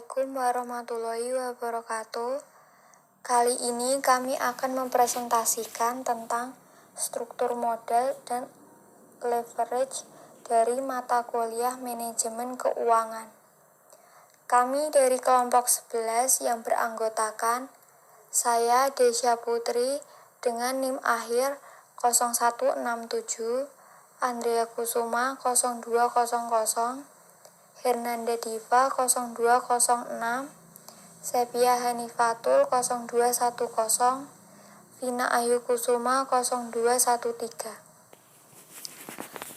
Assalamualaikum warahmatullahi wabarakatuh. Kali ini kami akan mempresentasikan tentang struktur modal dan leverage dari mata kuliah manajemen keuangan. Kami dari kelompok 11 yang beranggotakan saya Desya Putri dengan NIM akhir 0167, Andrea Kusuma 0200, Hernanda Diva 0206, Sepia Hanifatul 0210, Vina Ayu Kusuma 0213.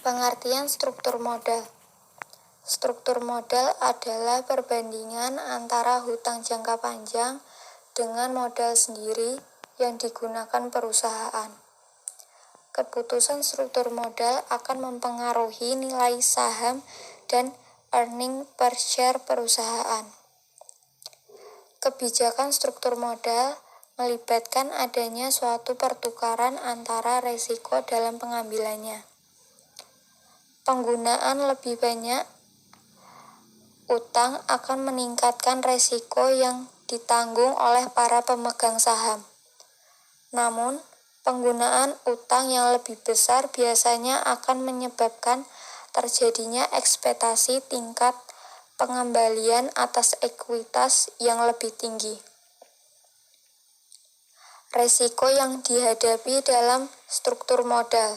Pengertian struktur modal. Struktur modal adalah perbandingan antara hutang jangka panjang dengan modal sendiri yang digunakan perusahaan. Keputusan struktur modal akan mempengaruhi nilai saham dan earning per share perusahaan. Kebijakan struktur modal melibatkan adanya suatu pertukaran antara resiko dalam pengambilannya. Penggunaan lebih banyak utang akan meningkatkan resiko yang ditanggung oleh para pemegang saham. Namun, penggunaan utang yang lebih besar biasanya akan menyebabkan terjadinya ekspektasi tingkat pengembalian atas ekuitas yang lebih tinggi. Resiko yang dihadapi dalam struktur modal.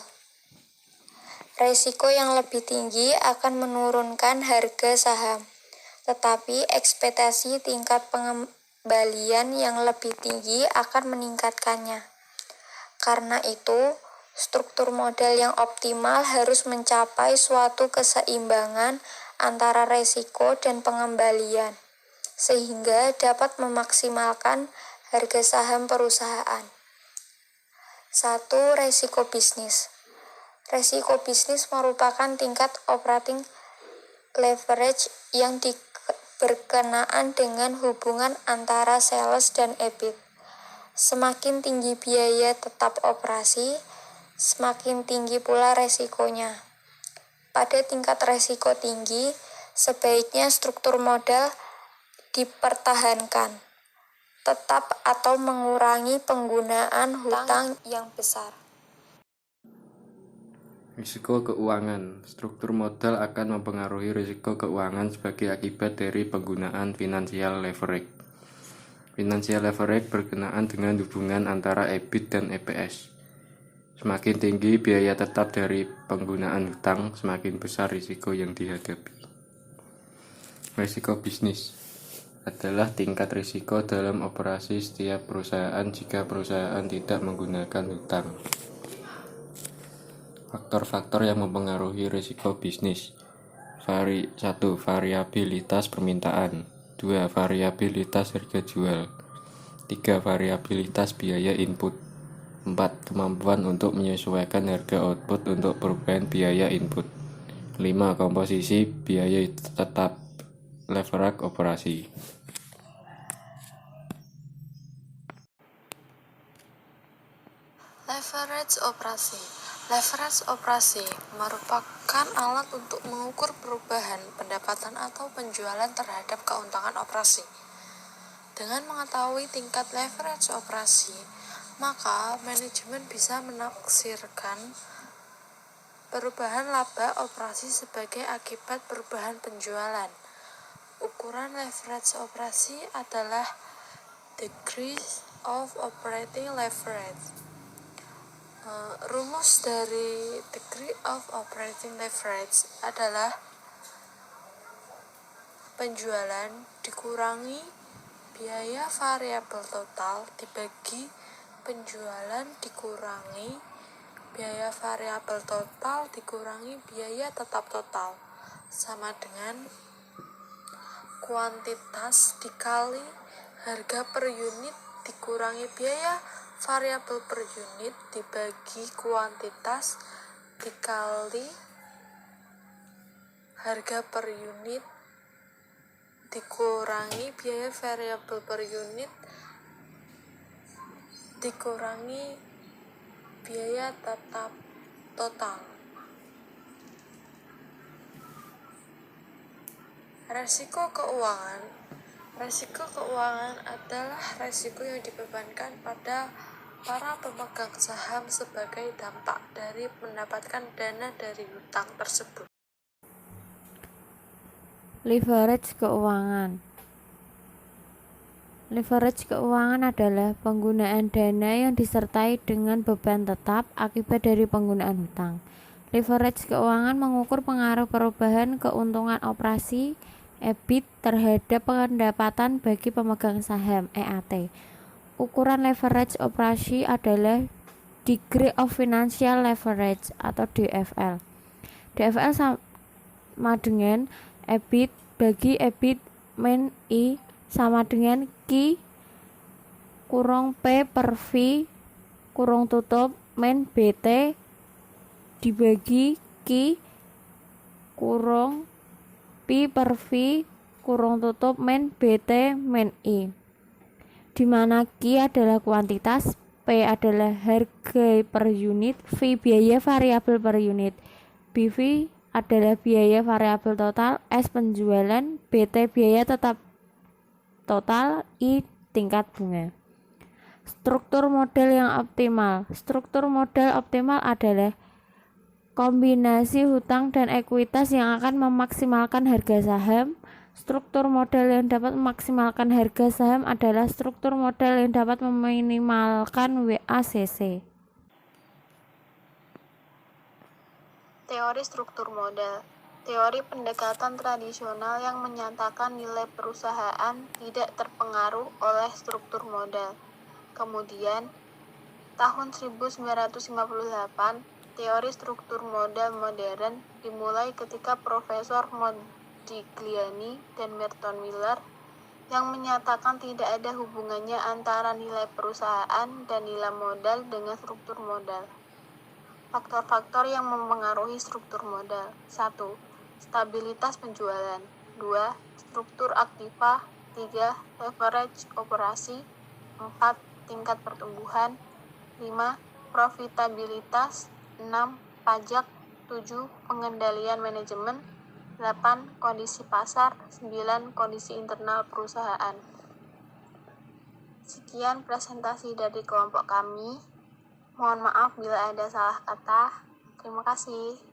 Resiko yang lebih tinggi akan menurunkan harga saham, tetapi ekspektasi tingkat pengembalian yang lebih tinggi akan meningkatkannya. Karena itu, struktur modal yang optimal harus mencapai suatu keseimbangan antara resiko dan pengembalian, sehingga dapat memaksimalkan harga saham perusahaan. 1. Resiko bisnis. Resiko bisnis merupakan tingkat operating leverage yang berkenaan dengan hubungan antara sales dan EBIT. Semakin tinggi biaya tetap operasi, semakin tinggi pula resikonya. Pada tingkat resiko tinggi, sebaiknya struktur modal dipertahankan, tetap atau mengurangi penggunaan hutang yang besar. Risiko keuangan. Struktur modal akan mempengaruhi risiko keuangan sebagai akibat dari penggunaan financial leverage. Financial leverage berkenaan dengan hubungan antara EBIT dan EPS. Semakin tinggi biaya tetap dari penggunaan hutang, semakin besar risiko yang dihadapi. Risiko bisnis adalah tingkat risiko dalam operasi setiap perusahaan jika perusahaan tidak menggunakan hutang. Faktor-faktor yang mempengaruhi risiko bisnis. 1. Variabilitas permintaan. 2. Variabilitas harga jual. 3. Variabilitas biaya input. 4. Kemampuan untuk menyesuaikan harga output untuk perubahan biaya input. 5. Komposisi biaya tetap leverage operasi. Leverage operasi. Leverage operasi merupakan alat untuk mengukur perubahan pendapatan atau penjualan terhadap keuntungan operasi. Dengan mengetahui tingkat leverage operasi, maka manajemen bisa menaksirkan perubahan laba operasi sebagai akibat perubahan penjualan. Ukuran leverage operasi adalah degree of operating leverage. Rumus dari degree of operating leverage adalah penjualan dikurangi biaya variabel total dibagi penjualan dikurangi biaya variabel total dikurangi biaya tetap total sama dengan kuantitas dikali harga per unit dikurangi biaya variabel per unit dibagi kuantitas dikali harga per unit dikurangi biaya variabel per unit dikurangi biaya tetap total. Resiko keuangan. Resiko keuangan adalah resiko yang dibebankan pada para pemegang saham sebagai dampak dari mendapatkan dana dari hutang tersebut. Leverage keuangan. Leverage keuangan adalah penggunaan dana yang disertai dengan beban tetap akibat dari penggunaan hutang. Leverage keuangan mengukur pengaruh perubahan keuntungan operasi EBIT terhadap pendapatan bagi pemegang saham (EAT). Ukuran leverage operasi adalah Degree of Financial Leverage atau DFL. DFL sama dengan EBIT bagi EBIT min I sama dengan Q kurang P per V kurang tutup min BT dibagi Q kurang P per V kurang tutup min BT min I, di mana Q adalah kuantitas, P adalah harga per unit, V biaya variabel per unit, BV adalah biaya variabel total, S penjualan, BT biaya tetap total, I tingkat bunga. Struktur modal yang optimal. Struktur modal optimal adalah kombinasi hutang dan ekuitas yang akan memaksimalkan harga saham. Struktur modal yang dapat memaksimalkan harga saham adalah struktur modal yang dapat meminimalkan WACC. Teori struktur modal. Teori pendekatan tradisional yang menyatakan nilai perusahaan tidak terpengaruh oleh struktur modal. Kemudian, tahun 1958, teori struktur modal modern dimulai ketika Profesor Modigliani dan Merton Miller yang menyatakan tidak ada hubungannya antara nilai perusahaan dan nilai modal dengan struktur modal. Faktor-faktor yang mempengaruhi struktur modal. 1. Stabilitas penjualan. 2. Struktur aktiva. 3. Leverage operasi. 4. Tingkat pertumbuhan. 5. Profitabilitas. 6. Pajak. 7. Pengendalian manajemen. 8. Kondisi pasar. 9. Kondisi internal perusahaan. Sekian presentasi dari kelompok kami. Mohon maaf bila ada salah kata. Terima kasih.